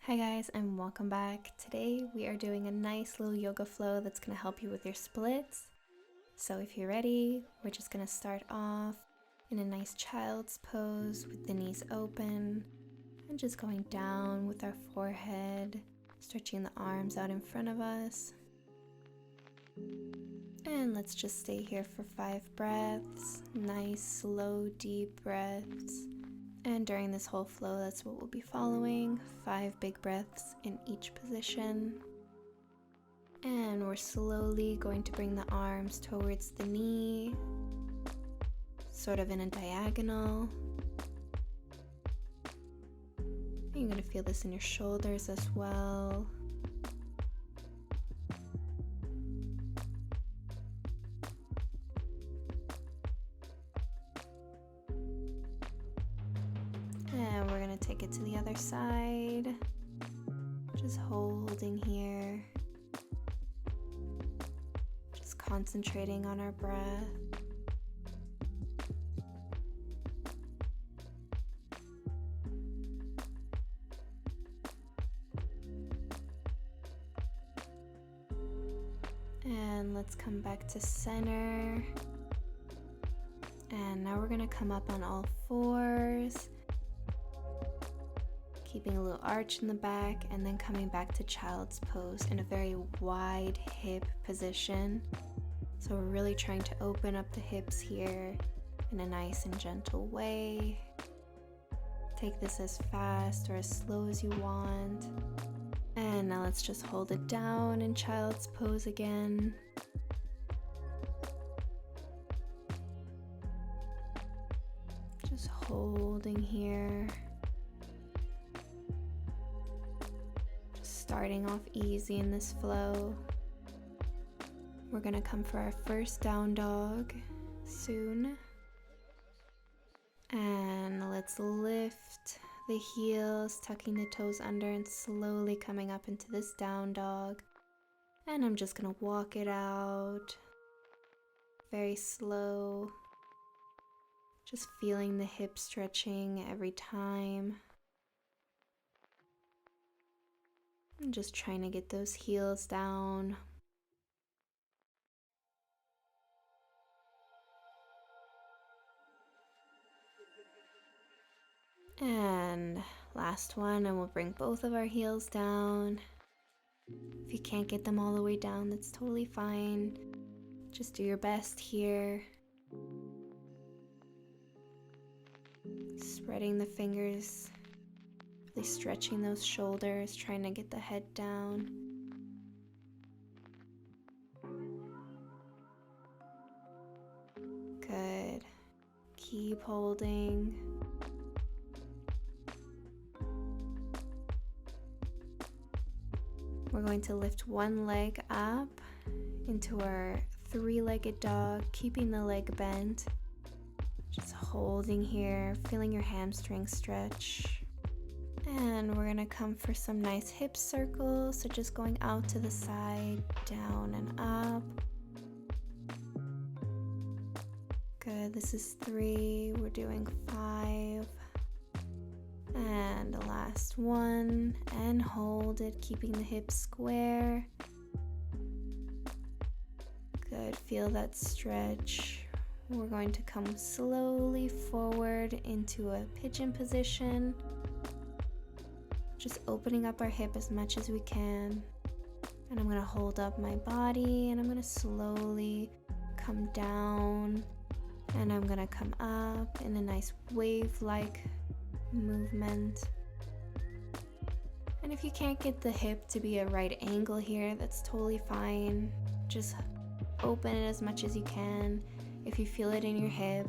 Hi guys, and welcome back. Today we are doing a nice little yoga flow that's going to help you with your splits. So if you're ready, we're just going to start off in a nice child's pose with the knees open and just going down with our forehead, stretching the arms out in front of us. And let's just stay here for 5 breaths, nice, slow, deep breaths. And during this whole flow, that's what we'll be following. 5 big breaths in each position. And we're slowly going to bring the arms towards the knee, sort of in a diagonal. And you're going to feel this in your shoulders as well. And we're going to take it to the other side, just holding here, just concentrating on our breath. And let's come back to center. And now we're going to come up on all fours, keeping a little arch in the back, and then coming back to child's pose in a very wide hip position. So we're really trying to open up the hips here in a nice and gentle way. Take this as fast or as slow as you want. And now let's just hold it down in child's pose again. Just holding here. Starting off easy in this flow. We're gonna come for our first down dog soon. And let's lift the heels, tucking the toes under and slowly coming up into this down dog. And I'm just gonna walk it out. Very slow. Just feeling the hip stretching every time. I'm just trying to get those heels down. And last one, and we'll bring both of our heels down. If you can't get them all the way down, that's totally fine. Just do your best here. Spreading the fingers, really stretching those shoulders, trying to get the head down. Good. Keep holding. We're going to lift one leg up into our 3-legged dog, keeping the leg bent. Just holding here, feeling your hamstring stretch. And we're gonna come for some nice hip circles. So just going out to the side, down and up. Good, this is 3, we're doing 5. And the last one, and hold it, keeping the hips square. Good, feel that stretch. We're going to come slowly forward into a pigeon position. Just opening up our hip as much as we can. And I'm going to hold up my body and I'm going to slowly come down. And I'm going to come up in a nice wave-like movement. And if you can't get the hip to be a right angle here, that's totally fine. Just open it as much as you can. If you feel it in your hip,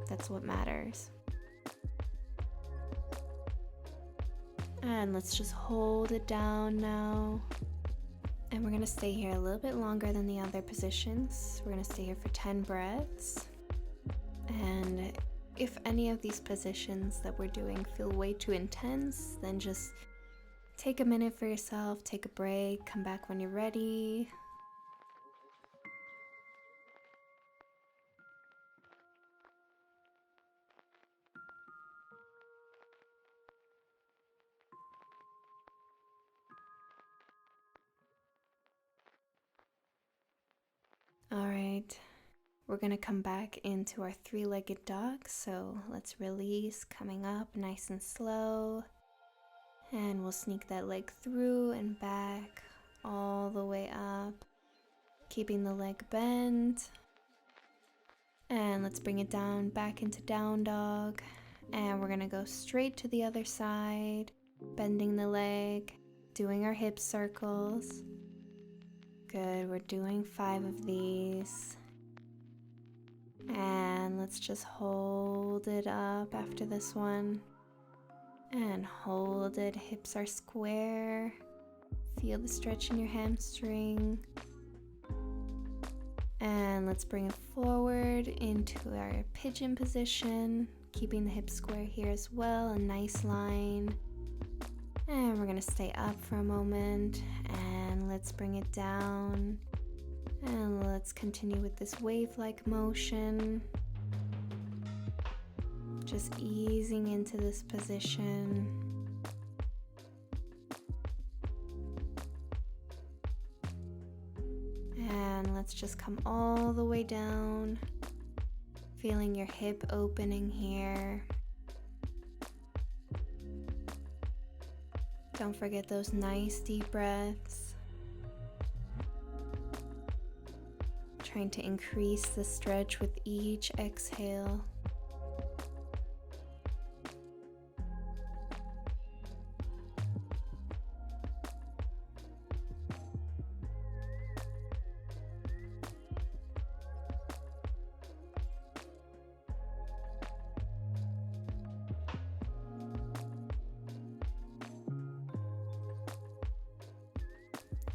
that's what matters. And let's just hold it down now. And we're gonna stay here a little bit longer than the other positions. We're gonna stay here for 10 breaths. And if any of these positions that we're doing feel way too intense, then just take a minute for yourself, take a break, come back when you're ready. we're gonna come back into our three-legged dog. So let's release, coming up nice and slow. And we'll sneak that leg through and back all the way up, keeping the leg bent. And let's bring it down back into down dog. And we're gonna go straight to the other side, bending the leg, doing our hip circles. Good, we're doing 5 of these. And let's just hold it up after this one. And hold it, hips are square. Feel the stretch in your hamstring. And let's bring it forward into our pigeon position, keeping the hips square here as well, a nice line. And we're gonna stay up for a moment, and let's bring it down. And let's continue with this wave-like motion. Just easing into this position. And let's just come all the way down, feeling your hip opening here. Don't forget those nice deep breaths. Trying to increase the stretch with each exhale.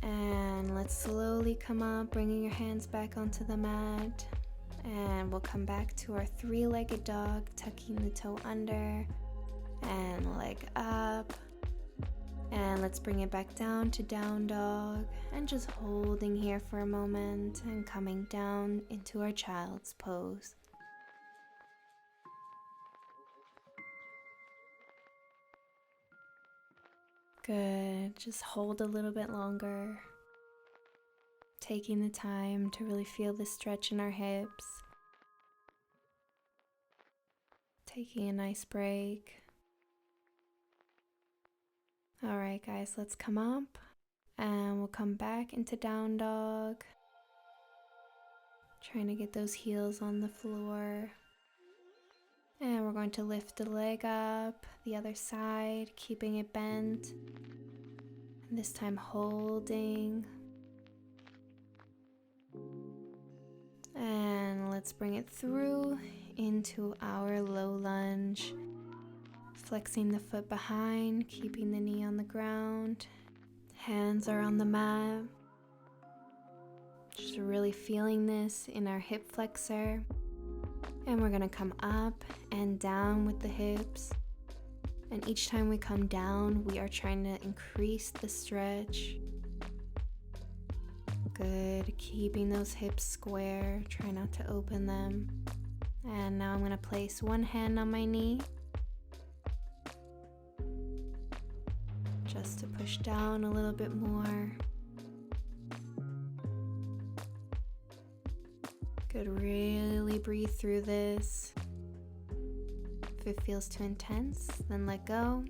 And let's slowly come up, bringing your hands back onto the mat. And we'll come back to our three-legged dog, tucking the toe under and leg up. And let's bring it back down to down dog and just holding here for a moment and coming down into our child's pose. Good, just hold a little bit longer. Taking the time to really feel the stretch in our hips. Taking a nice break. Alright guys, let's come up and we'll come back into down dog. Trying to get those heels on the floor. And we're going to lift the leg up, the other side, keeping it bent. And this time holding. And let's bring it through into our low lunge. Flexing the foot behind, keeping the knee on the ground. Hands are on the mat. Just really feeling this in our hip flexor. And we're gonna come up and down with the hips. And each time we come down, we are trying to increase the stretch. Good, keeping those hips square, try not to open them. And now I'm gonna place one hand on my knee. Just to push down a little bit more. Good, really breathe through this. If it feels too intense, then let go.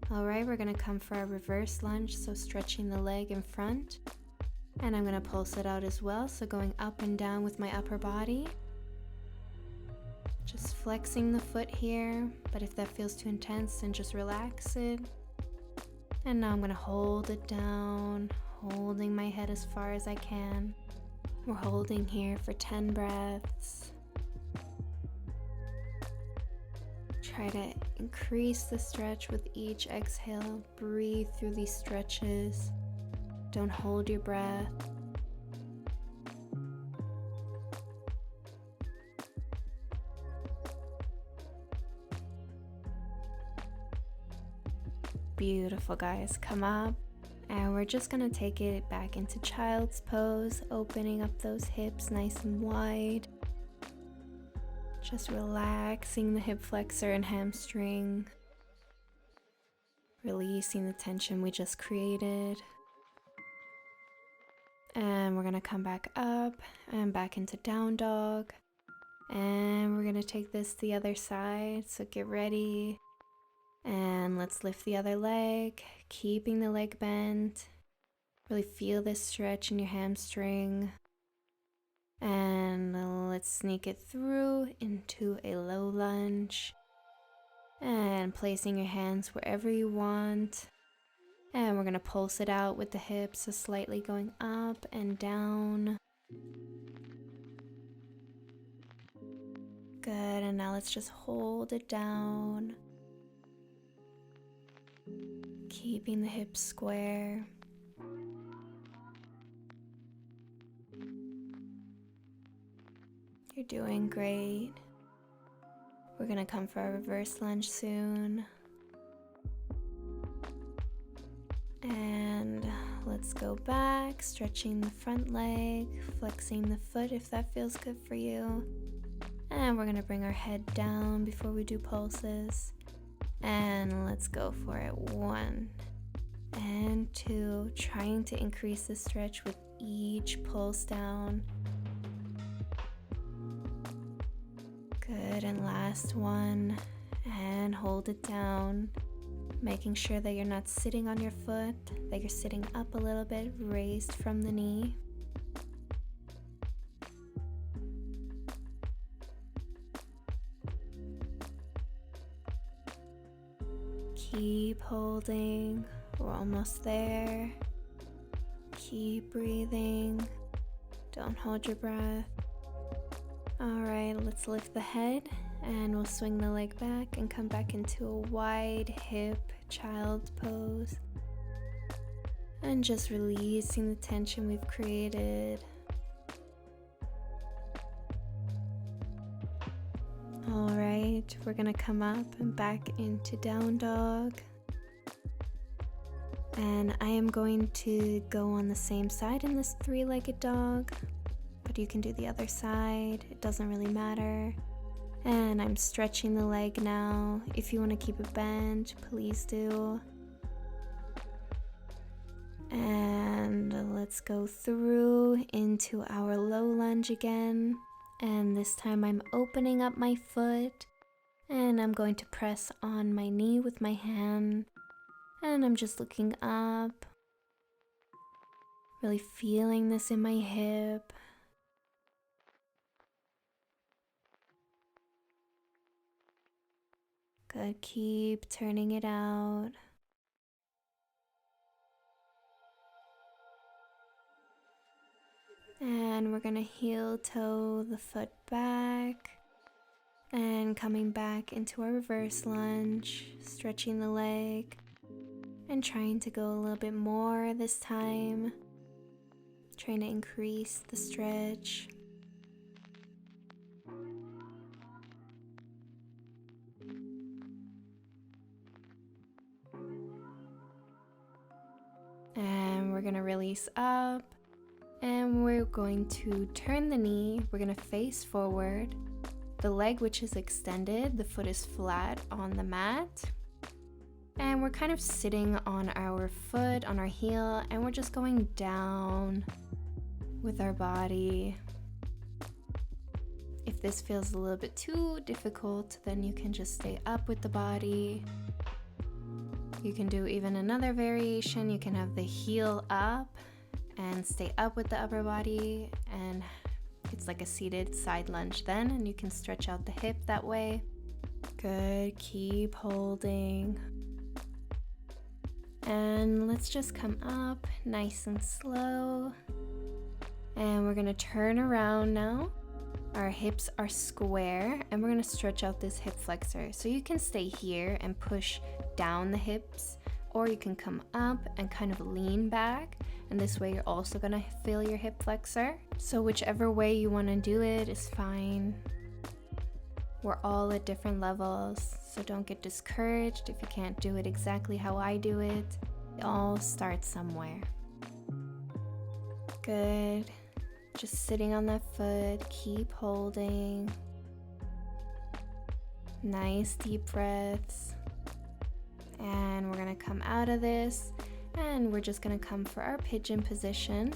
Alright, we're gonna come for our reverse lunge, so stretching the leg in front. And I'm gonna pulse it out as well, so going up and down with my upper body. Just flexing the foot here, but if that feels too intense, then just relax it. And now I'm gonna hold it down, holding my head as far as I can. We're holding here for 10 breaths. Try to increase the stretch with each exhale. Breathe through these stretches. Don't hold your breath. Beautiful, guys. Come up. And we're just gonna take it back into child's pose, opening up those hips nice and wide. Just relaxing the hip flexor and hamstring. Releasing the tension we just created. And we're gonna come back up and back into down dog. And we're gonna take this to the other side, so get ready. And let's lift the other leg, keeping the leg bent. Really feel this stretch in your hamstring. And let's sneak it through into a low lunge. And placing your hands wherever you want. And we're gonna pulse it out with the hips, so slightly going up and down. Good, and now let's just hold it down. Keeping the hips square. You're doing great. We're gonna come for a reverse lunge soon. And let's go back, stretching the front leg, flexing the foot if that feels good for you. And we're gonna bring our head down before we do pulses. And let's go for it. 1 and 2, trying to increase the stretch with each pulse down. Good, and last one, and hold it down, making sure that you're not sitting on your foot, that you're sitting up a little bit, raised from the knee. Keep holding, we're almost there. Keep breathing, don't hold your breath. Alright, let's lift the head and we'll swing the leg back and come back into a wide hip child's pose. And just releasing the tension we've created. Alright, we're gonna come up and back into down dog. And I am going to go on the same side in this 3-legged dog, but you can do the other side, it doesn't really matter. And I'm stretching the leg now. If you want to keep it bent, please do. And let's go through into our low lunge again. And this time I'm opening up my foot and I'm going to press on my knee with my hand. And I'm just looking up, really feeling this in my hip. Good, keep turning it out. And we're gonna heel toe the foot back and coming back into our reverse lunge, stretching the leg and trying to go a little bit more this time, trying to increase the stretch. And we're gonna release up. And we're going to turn the knee, we're going to face forward. The leg which is extended, the foot is flat on the mat. And we're kind of sitting on our foot, on our heel, and we're just going down with our body. If this feels a little bit too difficult, then you can just stay up with the body. You can do even another variation, you can have the heel up and stay up with the upper body, and it's like a seated side lunge then, and you can stretch out the hip that way. Good, keep holding. And let's just come up nice and slow. And we're gonna turn around now. Our hips are square and we're gonna stretch out this hip flexor. So you can stay here and push down the hips, or you can come up and kind of lean back. And this way you're also gonna feel your hip flexor. So whichever way you wanna do it is fine. We're all at different levels, so don't get discouraged if you can't do it exactly how I do it. It all starts somewhere. Good. Just sitting on that foot, keep holding. Nice deep breaths. And we're gonna come out of this. And we're just gonna come for our pigeon position.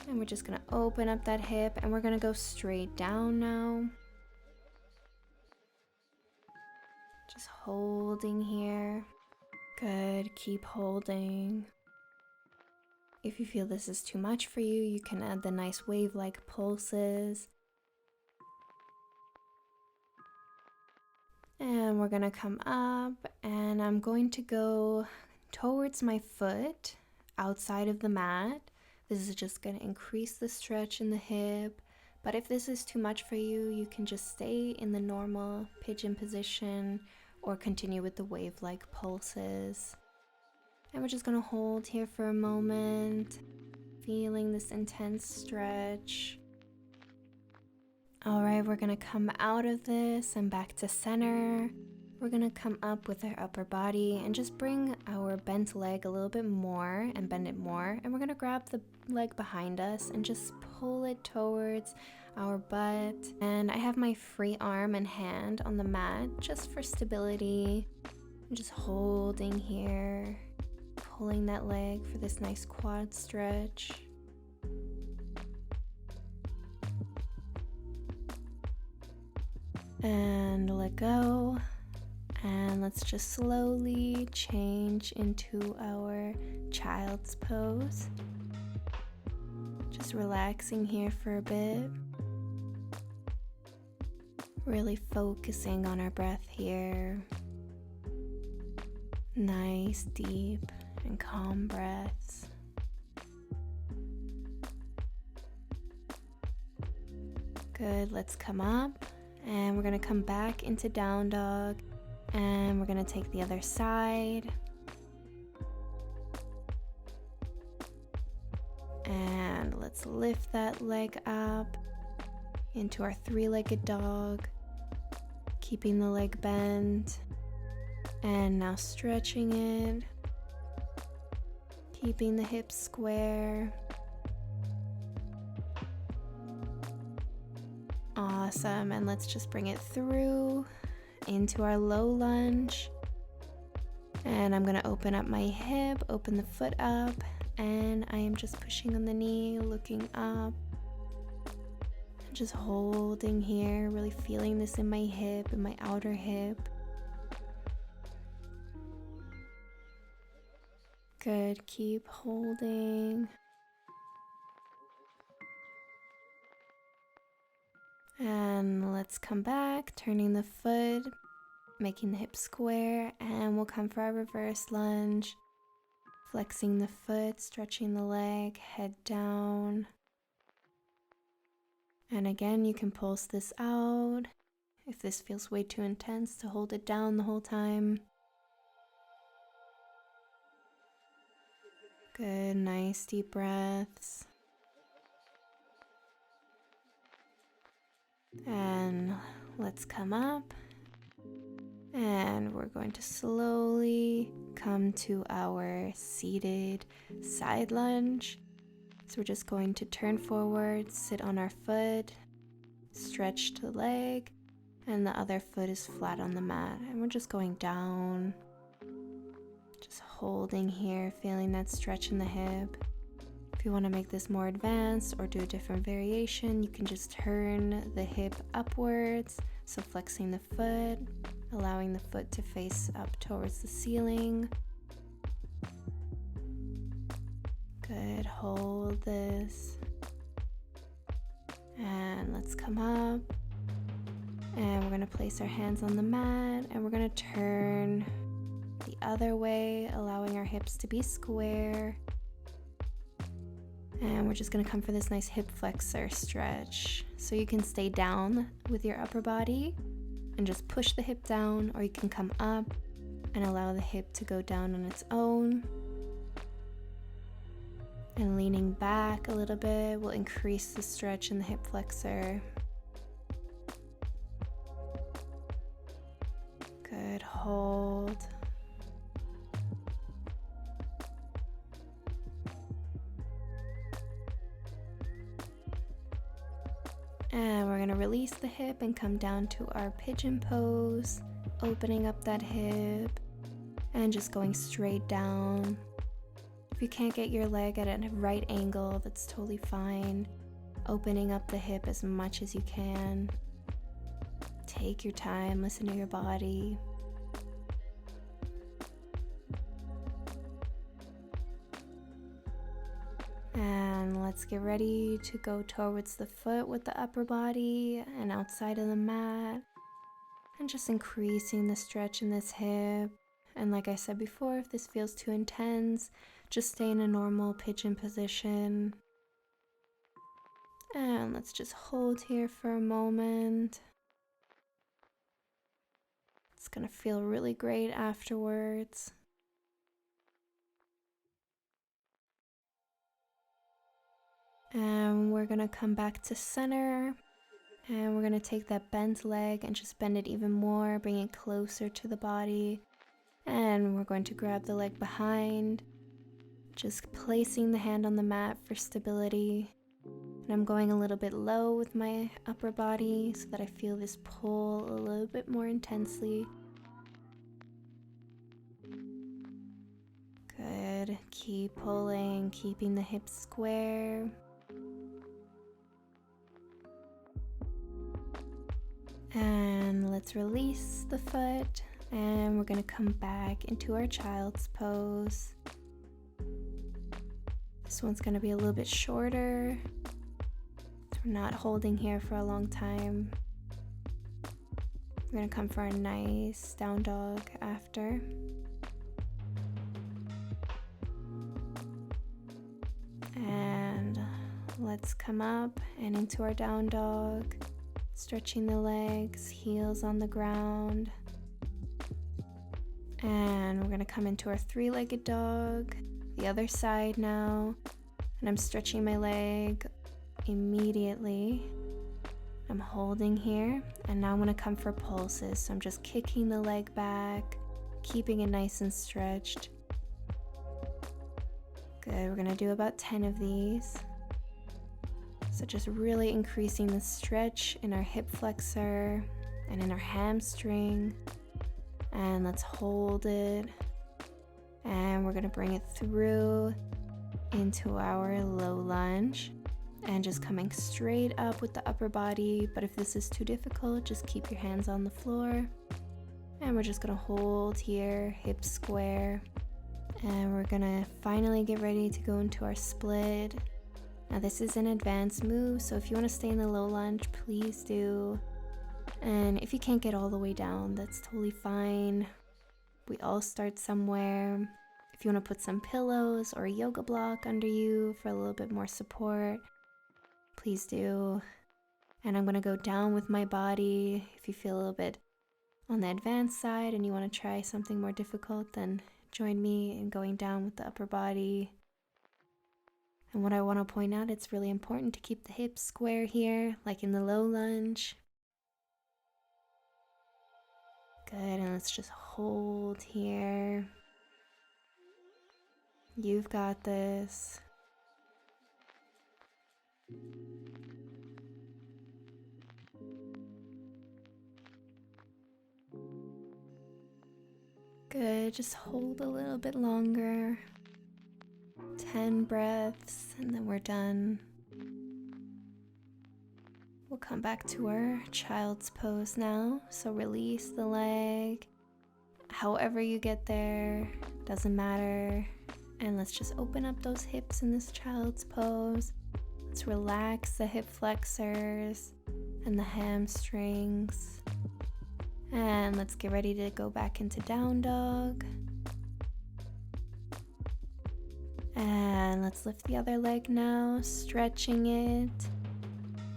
And we're just gonna open up that hip and we're gonna go straight down now. Just holding here. Good, keep holding. If you feel this is too much for you, you can add the nice wave-like pulses. And we're gonna come up and I'm going to go towards my foot outside of the mat. This is just gonna increase the stretch in the hip. But if this is too much for you, you can just stay in the normal pigeon position or continue with the wave-like pulses. And we're just gonna hold here for a moment, feeling this intense stretch. All right, we're gonna come out of this and back to center. We're gonna come up with our upper body and just bring our bent leg a little bit more and bend it more. And we're gonna grab the leg behind us and just pull it towards our butt. And I have my free arm and hand on the mat just for stability. I'm just holding here, pulling that leg for this nice quad stretch. And let go. And let's just slowly change into our child's pose. Just relaxing here for a bit. Really focusing on our breath here. Nice, deep, and calm breaths. Good, let's come up. And we're gonna come back into down dog. And we're gonna take the other side. And let's lift that leg up into our three-legged dog, keeping the leg bent. And now stretching it, keeping the hips square. Awesome, and let's just bring it through into our low lunge. And I'm gonna open up my hip, open the foot up, and I am just pushing on the knee, looking up, and just holding here, really feeling this in my hip, in my outer hip. Good, keep holding. And let's come back, turning the foot, making the hip square, and we'll come for our reverse lunge. Flexing the foot, stretching the leg, head down. And again, you can pulse this out if this feels way too intense to hold it down the whole time. Good, nice deep breaths. And let's come up. And we're going to slowly come to our seated side lunge. So we're just going to turn forward, sit on our foot, stretch the leg, and the other foot is flat on the mat. And we're just going down, just holding here, feeling that stretch in the hip. If you want to make this more advanced or do a different variation, you can just turn the hip upwards, so flexing the foot, allowing the foot to face up towards the ceiling. Good, hold this. And let's come up. And we're going to place our hands on the mat and we're going to turn the other way, allowing our hips to be square. And we're just gonna come for this nice hip flexor stretch. So you can stay down with your upper body and just push the hip down, or you can come up and allow the hip to go down on its own. And leaning back a little bit will increase the stretch in the hip flexor. Good, hold. And we're going to release the hip and come down to our pigeon pose, opening up that hip and just going straight down, If you can't get your leg at a right angle, that's totally fine. Opening up the hip as much as you can. Take your time, listen to your body. And let's get ready to go towards the foot with the upper body and outside of the mat. And just increasing the stretch in this hip. And like I said before, if this feels too intense, just stay in a normal pigeon position. And let's just hold here for a moment. It's gonna feel really great afterwards. And we're gonna come back to center. And we're gonna take that bent leg and just bend it even more, bring it closer to the body. And we're going to grab the leg behind, just placing the hand on the mat for stability. And I'm going a little bit low with my upper body so that I feel this pull a little bit more intensely. Good. Keep pulling, keeping the hips square. And let's release the foot, and we're going to come back into our child's pose. This one's going to be a little bit shorter, so we're not holding here for a long time. We're going to come for a nice down dog after. And let's come up and into our down dog. Stretching the legs, heels on the ground. And we're gonna come into our three-legged dog, the other side now. And I'm stretching my leg immediately. I'm holding here, and now I'm gonna come for pulses. So I'm just kicking the leg back, keeping it nice and stretched. Good, we're gonna do about 10 of these. So just really increasing the stretch in our hip flexor and in our hamstring. And let's hold it. And we're gonna bring it through into our low lunge. And just coming straight up with the upper body. But if this is too difficult, just keep your hands on the floor. And we're just gonna hold here, hips square. And we're gonna finally get ready to go into our split. Now this is an advanced move, so if you want to stay in the low lunge, please do. And if you can't get all the way down, that's totally fine. We all start somewhere. If you want to put some pillows or a yoga block under you for a little bit more support, please do. And I'm going to go down with my body. If you feel a little bit on the advanced side and you want to try something more difficult, then join me in going down with the upper body. And what I want to point out, it's really important to keep the hips square here, like in the low lunge. Good, and let's just hold here. You've got this. Good, just hold a little bit longer. 10 breaths, and then we're done. We'll come back to our child's pose now. So release the leg. However you get there, doesn't matter. And let's just open up those hips in this child's pose. Let's relax the hip flexors and the hamstrings. And let's get ready to go back into down dog. And let's lift the other leg now, stretching it.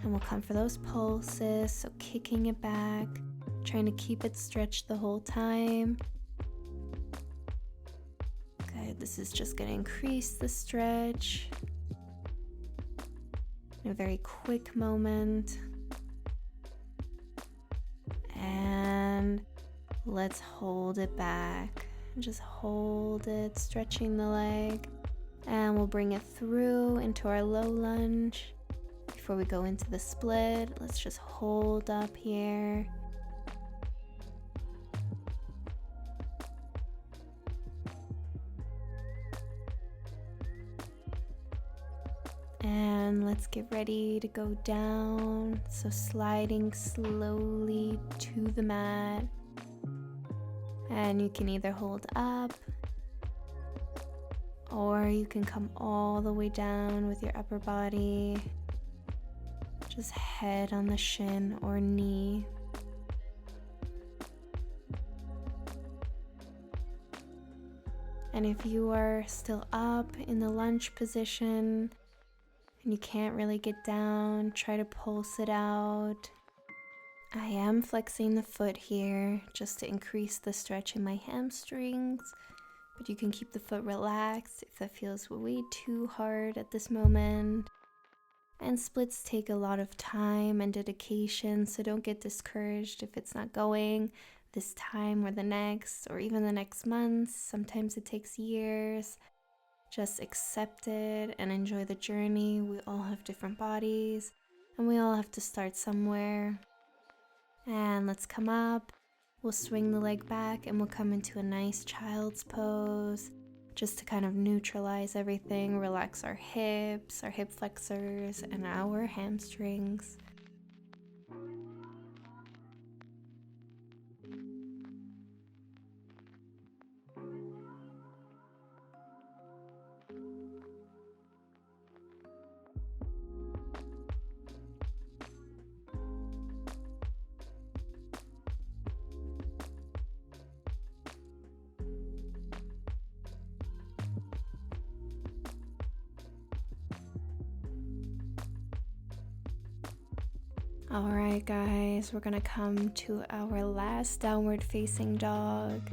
And we'll come for those pulses, so kicking it back, trying to keep it stretched the whole time. Good, this is just going to increase the stretch in a very quick moment. And let's hold it back. Just hold it, stretching the leg. And we'll bring it through into our low lunge. Before we go into the split, let's just hold up here. And let's get ready to go down. So sliding slowly to the mat. And you can either hold up, or you can come all the way down with your upper body. Just head on the shin or knee. And if you are still up in the lunge position and you can't really get down, try to pulse it out. I am flexing the foot here just to increase the stretch in my hamstrings, but you can keep the foot relaxed if that feels way too hard at this moment. And splits take a lot of time and dedication, so don't get discouraged if it's not going this time or the next, or even the next month. Sometimes it takes years. Just accept it and enjoy the journey. We all have different bodies, and we all have to start somewhere. And let's come up. We'll swing the leg back and we'll come into a nice child's pose, just to kind of neutralize everything, relax our hips, our hip flexors, and our hamstrings. Alright guys, we're gonna come to our last downward facing dog.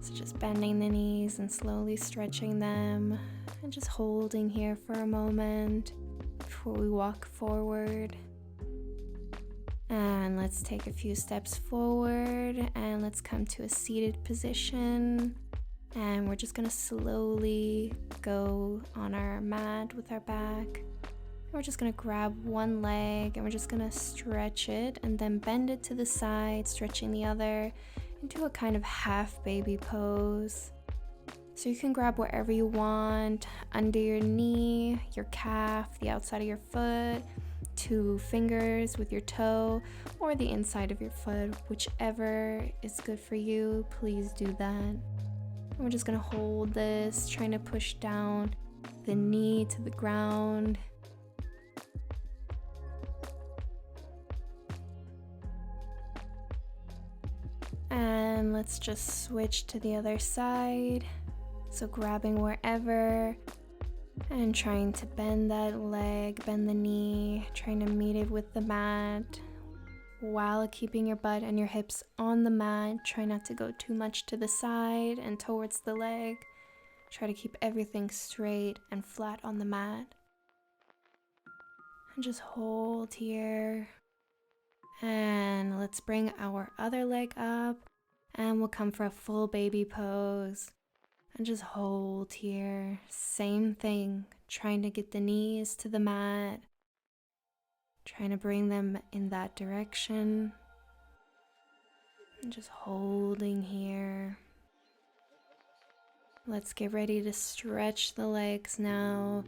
So just bending the knees and slowly stretching them and just holding here for a moment before we walk forward. And let's take a few steps forward and let's come to a seated position. And we're just gonna slowly go on our mat with our back. We're just gonna grab one leg and we're just gonna stretch it and then bend it to the side, stretching the other into a kind of half baby pose. So you can grab wherever you want, under your knee, your calf, the outside of your foot, 2 fingers with your toe, or the inside of your foot, whichever is good for you, please do that. And we're just gonna hold this, trying to push down the knee to the ground. And let's just switch to the other side. So grabbing wherever and trying to bend that leg, bend the knee, trying to meet it with the mat while keeping your butt and your hips on the mat. Try not to go too much to the side and towards the leg. Try to keep everything straight and flat on the mat. And just hold here. And let's bring our other leg up and we'll come for a full baby pose and just hold here. Same thing, trying to get the knees to the mat, trying to bring them in that direction and just holding here. Let's get ready to stretch the legs now.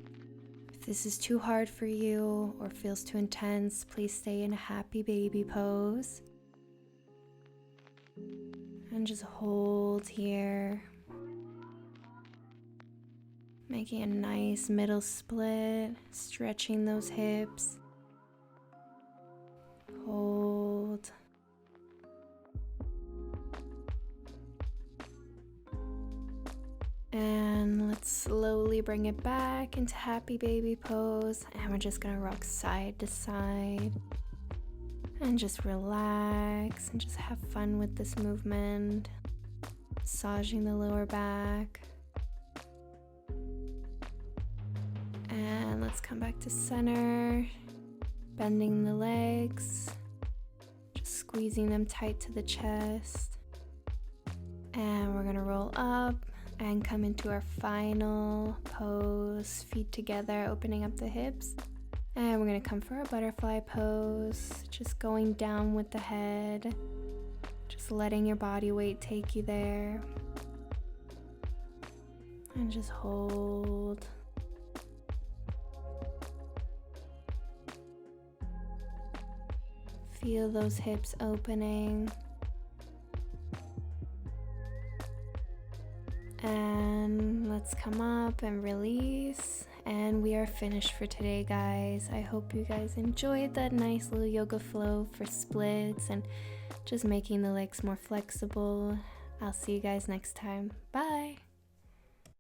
If this is too hard for you or feels too intense, please stay in a happy baby pose. And just hold here. Making a nice middle split, stretching those hips. Hold. And let's slowly bring it back into happy baby pose. And we're just gonna rock side to side. And just relax and just have fun with this movement. Massaging the lower back. And let's come back to center. Bending the legs. Just squeezing them tight to the chest. And we're gonna roll up and come into our final pose, feet together, opening up the hips. And we're gonna come for a butterfly pose, just going down with the head, just letting your body weight take you there. And just hold. Feel those hips opening. And let's come up and release. And we are finished for today, guys. I hope you guys enjoyed that nice little yoga flow for splits and just making the legs more flexible. I'll see you guys next time. Bye.